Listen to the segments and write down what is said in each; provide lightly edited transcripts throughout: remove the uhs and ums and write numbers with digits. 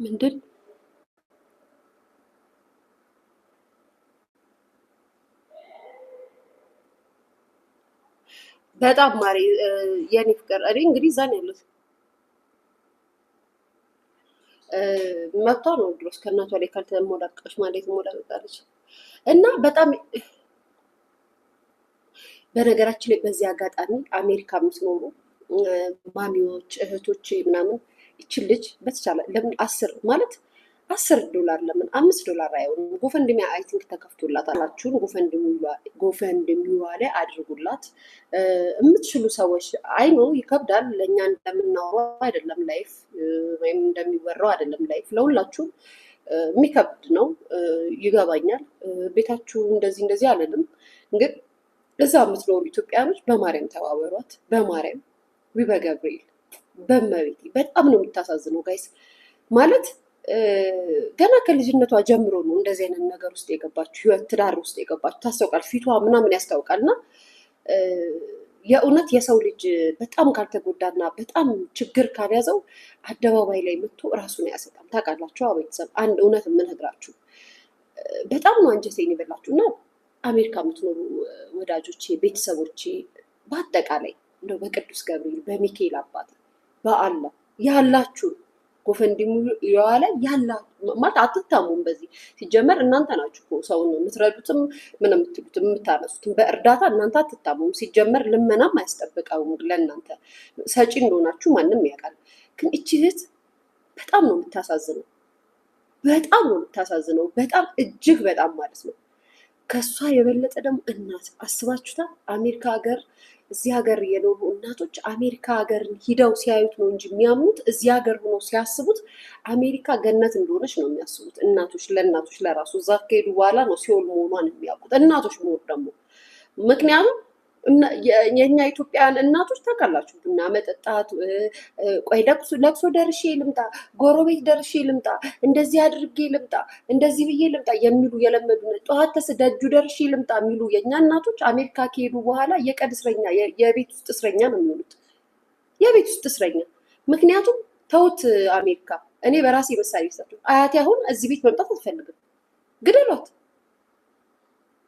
ምንድን በጣም ማሪ የኔ ፍቅር እኔ እንግዲህ እዛ ነው ያሉት መብቷ ነው ድሮስ ከእናቷ ላይ ካልተሞዳቀች ማለት ሞዳቀቃለች እና በጣም በነገራችን ላይ በዚህ አጋጣሚ አሜሪካ የምትኖሩ ማሚዎች እህቶቼ ምናምን ይችን ልጅ በተቻለ ለምን 10 ዶላር ለምን $5 አይሆንም? ጎፈንድሚ አይ ቲንክ ተከፍቶላት አላችሁን? ጎፈንድሚዋ ላይ አድርጉላት የምትችሉ ሰዎች። አይ ኖ ይከብዳል፣ ለእኛ እንደምናወራው አይደለም ላይፍ፣ ወይም እንደሚወራው አይደለም ላይፍ። ለሁላችሁም የሚከብድ ነው፣ ይገባኛል። ቤታችሁ እንደዚህ እንደዚህ አለንም፣ ግን እዛ የምትኖሩ ኢትዮጵያኖች በማርያም ተባበሯት፣ በማርያም በገብርኤል በመቤቴ። በጣም ነው የምታሳዝነው ጋይስ ማለት ገና ከልጅነቷ ጀምሮ ነው እንደዚህ አይነት ነገር ውስጥ የገባችው፣ ህይወት ትዳር ውስጥ የገባችው። ታስታውቃል፣ ፊቷ ምናምን ያስታውቃል። እና የእውነት የሰው ልጅ በጣም ካልተጎዳና በጣም ችግር ካልያዘው አደባባይ ላይ መጥቶ ራሱን ያሰጣል። ታውቃላችሁ ቤተሰብ፣ አንድ እውነት የምነግራችሁ በጣም ነው አንጀቴን ይበላችሁ። እና አሜሪካ የምትኖሩ ወዳጆቼ፣ ቤተሰቦቼ በአጠቃላይ እንደው በቅዱስ ገብርኤል በሚካኤል አባት በአላ ያላችሁ ጎፈንድሚ የዋለ ያላ ማለት አትታሙም። በዚህ ሲጀመር እናንተ ናችሁ እኮ ሰውን የምትረዱትም ምን የምትሉትም የምታነሱትም በእርዳታ እናንተ አትታሙም። ሲጀመር ልመናም አያስጠብቀውም ለእናንተ ሰጪ እንደሆናችሁ ማንም ያውቃል። ግን እቺ እህት በጣም ነው የምታሳዝነው፣ በጣም ነው የምታሳዝነው፣ በጣም እጅግ በጣም ማለት ነው። ከሷ የበለጠ ደግሞ እናት አስባችሁታል? አሜሪካ ሀገር እዚህ ሀገር የኖሩ እናቶች አሜሪካ ሀገርን ሂደው ሲያዩት ነው እንጂ የሚያምኑት እዚህ ሀገር ሆኖ ሲያስቡት አሜሪካ ገነት እንደሆነች ነው የሚያስቡት። እናቶች ለእናቶች ለራሱ እዛ ከሄዱ በኋላ ነው ሲኦል መሆኗን የሚያውቁት እናቶች መሆኑ ደግሞ። ምክንያቱም የእኛ ኢትዮጵያውያን እናቶች ታውቃላችሁ፣ ቡና መጠጣት፣ ቆይ ለቅሶ ደርሼ ልምጣ፣ ጎረቤት ደርሼ ልምጣ፣ እንደዚህ አድርጌ ልምጣ፣ እንደዚህ ብዬ ልምጣ የሚሉ የለመዱ ጠዋት ደጁ ደርሼ ልምጣ የሚሉ የእኛ እናቶች አሜሪካ ከሄዱ በኋላ የቀን እስረኛ፣ የቤት ውስጥ እስረኛ ነው የሚሆኑት። የቤት ውስጥ እስረኛ። ምክንያቱም ተውት አሜሪካ። እኔ በራሴ ምሳሌ ይሰጡ። አያቴ አሁን እዚህ ቤት መምጣት አትፈልግም። ግደሏት፣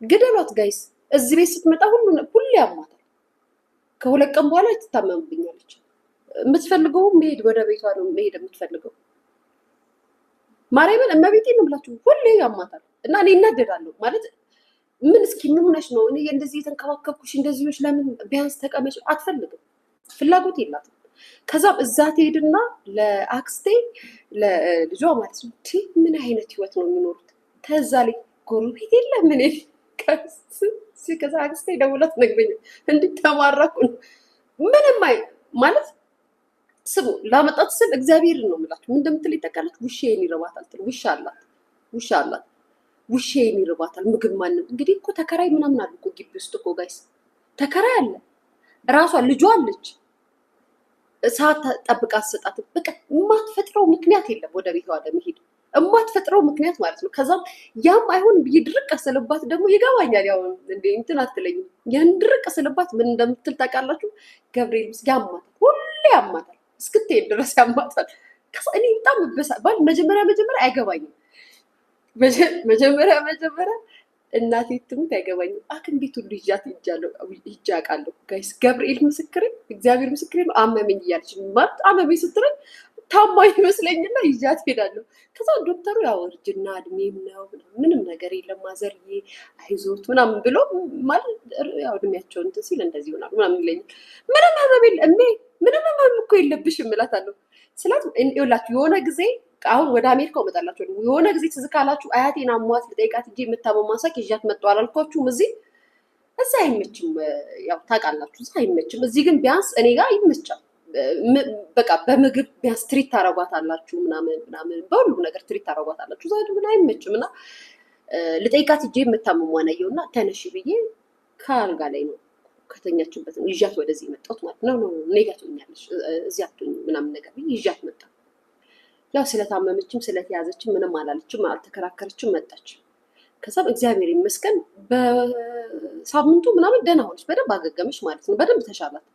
ግደሏት ጋይስ። እዚህ ቤት ስትመጣ ሁሌ ያማታል። ከሁለት ቀን በኋላ ትታመምብኛለች። የምትፈልገው መሄድ ወደ ቤቷ ነው መሄድ የምትፈልገው። ማርያምን እመቤቴ ነው ብላችሁ ሁሌ ያማታል። እና እኔ እናደዳለሁ ማለት ምን እስኪ ምን ሆነሽ ነው? እኔ እንደዚህ የተንከባከብኩሽ እንደዚህ ሆነሽ ለምን ቢያንስ ተቀመጭ? አትፈልግም፣ ፍላጎት የላትም። ከዛም እዛ ትሄድና ለአክስቴ ለልጇ ማለት ነው ምን አይነት ህይወት ነው የሚኖሩት? ተዛ ላይ ጎረቤት የለም ምን ከዛ አክስቴ ደውላ ትነግረኛለች። እንድተማረኩ ነው ምንም ማለት ስሙ ላመጣት ስል እግዚአብሔርን ነው የምላችሁ። ምን እንደምትል ይጠቃለች። ውሻዬን ይርባታል ትል። ውሻ አላት። ውሻዬን ይርባታል። ምግብ ማንም እንግዲህ እኮ ተከራይ ምናምን አሉ እኮ ግቢ ውስጥ እኮ ጋይስ ተከራይ አለ። ራሷ ልጇ አለች። ሰዓት ጠብቃ አትሰጣትም። በቃ የማትፈጥረው ምክንያት የለም ወደ ቤቷ ለመሄድ የማትፈጥረው ምክንያት ማለት ነው። ከዛም ያም አይሆን ይድርቅ ስልባት ደግሞ ይገባኛል። ያው እንትን አትለኝም። ያን ድርቅ ስልባት ምን እንደምትል ታውቃላችሁ? ገብርኤል ምስ ያማታል፣ ሁሌ ያማታል፣ እስክትሄድ ድረስ ያማታል። ከዛ እኔ በጣም ባል መጀመሪያ አይገባኝም። መጀመሪያ እናቴ ትሙት አይገባኝም። ሐኪም ቤት ሁሉ ሂጄ አውቃለሁ ጋይስ። ገብርኤል ምስክሬ፣ እግዚአብሔር ምስክሬ ነው። አመመኝ እያለች ማለት አመመኝ ስትለኝ ታማኝ ይመስለኝና ይዣት ሄዳለሁ። ከዛ ዶክተሩ ያው እርጅና እድሜም ነው ምንም ነገር የለም ማዘርዬ አይዞት ምናምን ብሎ ማለት ያው እድሜያቸው እንትን ሲል እንደዚህ ይሆናል ምናምን ይለኛል። ምንም ህመም የለም ምንም ህመም እኮ የለብሽም እላታለሁ። ስላት ይኸውላችሁ የሆነ ጊዜ አሁን ወደ አሜሪካው እመጣላችሁ። የሆነ ጊዜ ትዝ ካላችሁ አያቴን አሟት ልጠይቃት እንጂ የምታመማሳክ ይዣት መጣሁ አላልኳችሁም? እዛ አይመችም፣ ያው ታውቃላችሁ፣ እዛ አይመችም። እዚህ ግን ቢያንስ እኔ ጋር ይመቻል። በቃ በምግብ ቢያንስ ትሪት ታረጓታላችሁ ምናምን በሁሉ ነገር ትሪት ታረጓታላችሁ። እዛ ምን አይመችም። እና ልጠይቃት እንጂ የምታመሟን አየሁና ተነሺ ብዬ ከአልጋ ላይ ነው ከተኛችበት ነው ይዣት ወደዚህ መጣሁት ማለት ነው። እኔ ጋር ትሆኛለሽ እዚህ አትሆኝ ምናምን ነገር ብዬ ይዣት መጣሁ። ያው ስለታመመችም ስለተያዘችም ምንም አላለችም፣ አልተከራከረችም፣ መጣች። ከዛም እግዚአብሔር ይመስገን በሳምንቱ ምናምን ደህና ሆነች፣ በደንብ አገገመች ማለት ነው። በደንብ ተሻላት።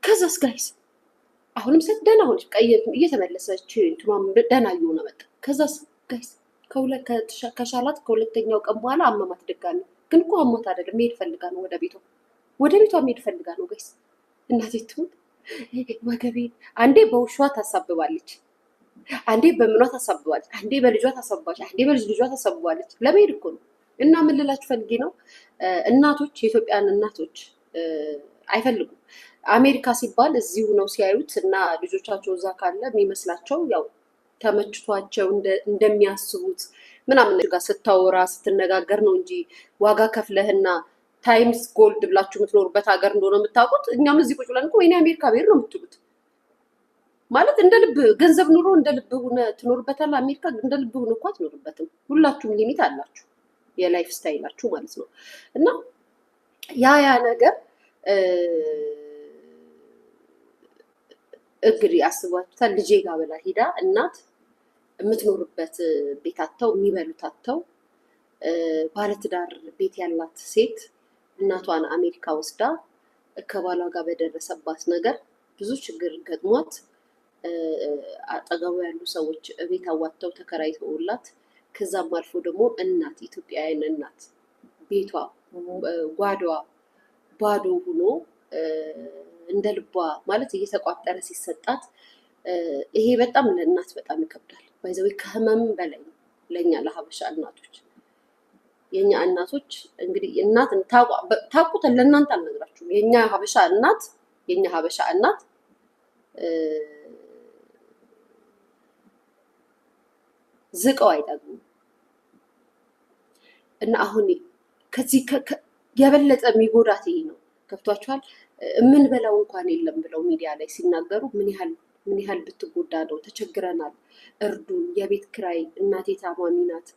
ከዛስ ጋይስ አሁንም ሴት ደህና ሆነች፣ እየተመለሰች እንትኗም ደህና እየሆነ መጣ። ከዛ ጋይስ ከሻላት ከሁለተኛው ቀን በኋላ አመማት ድጋሚ። ግን እኮ አሟት አይደለም፣ መሄድ ፈልጋ ነው ወደ ቤቷ መሄድ ፈልጋ ነው ጋይስ። እናቴ ትሙት ወገቤን አንዴ በውሻዋ ታሳብባለች፣ አንዴ በምኗ ታሳብባለች፣ አንዴ በልጇ ታሳብባለች፣ አንዴ በልጅ ልጇ ታሳብባለች። ለመሄድ እኮ ነው። እና ምን ልላችሁ ፈልጌ ነው፣ እናቶች የኢትዮጵያን እናቶች አይፈልጉም። አሜሪካ ሲባል እዚሁ ነው ሲያዩት እና ልጆቻቸው እዛ ካለ የሚመስላቸው ያው ተመችቷቸው እንደሚያስቡት ምናምን ጋር ስታወራ ስትነጋገር ነው እንጂ ዋጋ ከፍለህና ታይምስ ጎልድ ብላችሁ የምትኖሩበት ሀገር እንደሆነ የምታውቁት። እኛም እዚህ ቁጭ ብለን እኮ ወይኔ አሜሪካ ብሄር ነው የምትሉት። ማለት እንደ ልብ ገንዘብ ኑሮ እንደ ልብ ሆነ ትኖርበታለህ። አሜሪካ እንደ ልብ ሆነ እኮ አትኖርበትም። ሁላችሁም ሊሚት አላችሁ የላይፍ ስታይላችሁ ማለት ነው። እና ያ ነገር እንግዲህ አስባችሁታል። ልጄ ጋር ብላ ሄዳ እናት የምትኖርበት ቤት አጥተው የሚበሉት አጥተው ባለትዳር ቤት ያላት ሴት እናቷን አሜሪካ ወስዳ ከባሏ ጋር በደረሰባት ነገር ብዙ ችግር ገጥሟት አጠገቡ ያሉ ሰዎች ቤት አዋጥተው ተከራይተውላት ከዛም አልፎ ደግሞ እናት ኢትዮጵያውያን እናት ቤቷ ጓዳዋ ባዶ ሆኖ እንደ ልቧ ማለት እየተቋጠረ ሲሰጣት ይሄ በጣም ለእናት በጣም ይከብዳል። ባይዘው ከህመም በላይ ለኛ ለሀበሻ እናቶች የኛ እናቶች እንግዲህ እናት ታውቁት ለእናንተ አልነግራችሁም። የኛ ሀበሻ እናት ዝቀው አይጠግሙም። እና አሁን ከዚህ የበለጠ የሚጎዳት ይሄ ነው። ገብቷችኋል? የምንበላው እንኳን የለም ብለው ሚዲያ ላይ ሲናገሩ ምን ያህል ብትጎዳ ነው። ተቸግረናል፣ እርዱን፣ የቤት ክራይ፣ እናቴ ታማሚ ናት።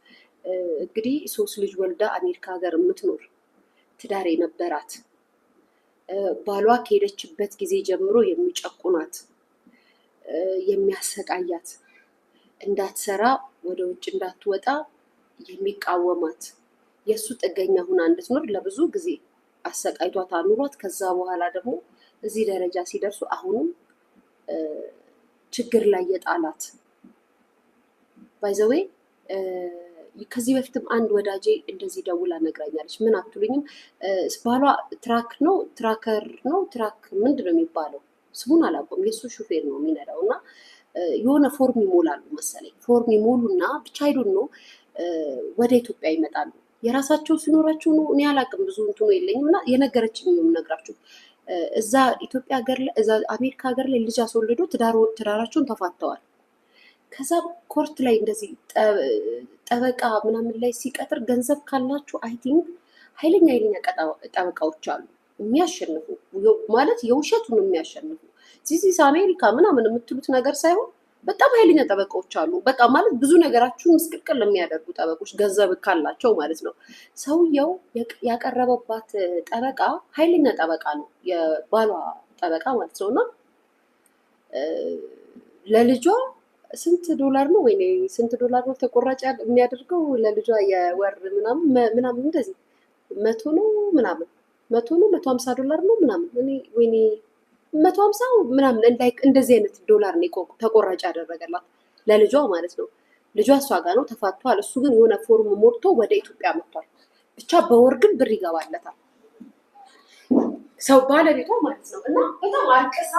እንግዲህ 3 ልጅ ወልዳ አሜሪካ ሀገር የምትኖር ትዳር የነበራት ባሏ ከሄደችበት ጊዜ ጀምሮ የሚጨቁናት የሚያሰቃያት እንዳትሰራ ወደ ውጭ እንዳትወጣ የሚቃወማት የእሱ ጥገኛ ሁና እንድትኖር ለብዙ ጊዜ አሰቃይቷት አኑሯት ከዛ በኋላ ደግሞ እዚህ ደረጃ ሲደርሱ አሁንም ችግር ላይ የጣላት ባይዘዌ ከዚህ በፊትም አንድ ወዳጄ እንደዚህ ደውላ ነግራኛለች። ምን አትሉኝም? ባሏ ትራከር ነው ምንድን ነው የሚባለው? ስሙን አላውቅም። የእሱ ሹፌር ነው የሚነዳው እና የሆነ ፎርም ይሞላሉ መሰለኝ። ፎርም ይሞሉና ብቻ አይዶን ነው ወደ ኢትዮጵያ ይመጣሉ። የራሳቸው ሲኖራቸው ነው እኔ አላውቅም፣ ብዙ እንትኑ የለኝም እና የነገረችኝ ነው የምነግራችሁ። እዛ ኢትዮጵያ ሀገር ላይ እዛ አሜሪካ ሀገር ላይ ልጅ አስወልዶ ትዳራቸውን ተፋተዋል። ከዛ ኮርት ላይ እንደዚህ ጠበቃ ምናምን ላይ ሲቀጥር ገንዘብ ካላችሁ አይ ቲንክ ኃይለኛ ጠበቃዎች አሉ የሚያሸንፉ ማለት የውሸቱን የሚያሸንፉ ዚስ አሜሪካ ምናምን የምትሉት ነገር ሳይሆን በጣም ኃይለኛ ጠበቃዎች አሉ። በቃ ማለት ብዙ ነገራችሁን ምስቅልቅል የሚያደርጉ ጠበቆች ገንዘብ ካላቸው ማለት ነው። ሰውየው ያቀረበባት ጠበቃ ኃይለኛ ጠበቃ ነው፣ የባሏ ጠበቃ ማለት ነው። እና ለልጇ ስንት $1 ነው ወይ ስንት $1 ነው ተቆራጭ የሚያደርገው ለልጇ የወር ምናምን እንደዚህ 100 ነው ምናምን $150 ነው ምናምን እኔ ወይኔ 150 ምናምን እንደዚህ አይነት $1 ነው ተቆራጭ ያደረገላት ለልጇ ማለት ነው። ልጇ እሷ ጋር ነው ተፋቷል። እሱ ግን የሆነ ፎርም ሞልቶ ወደ ኢትዮጵያ መጥቷል። ብቻ በወር ግን ብር ይገባለታል ሰው ባለቤቷ ማለት ነው። እና በጣም አልቅሳ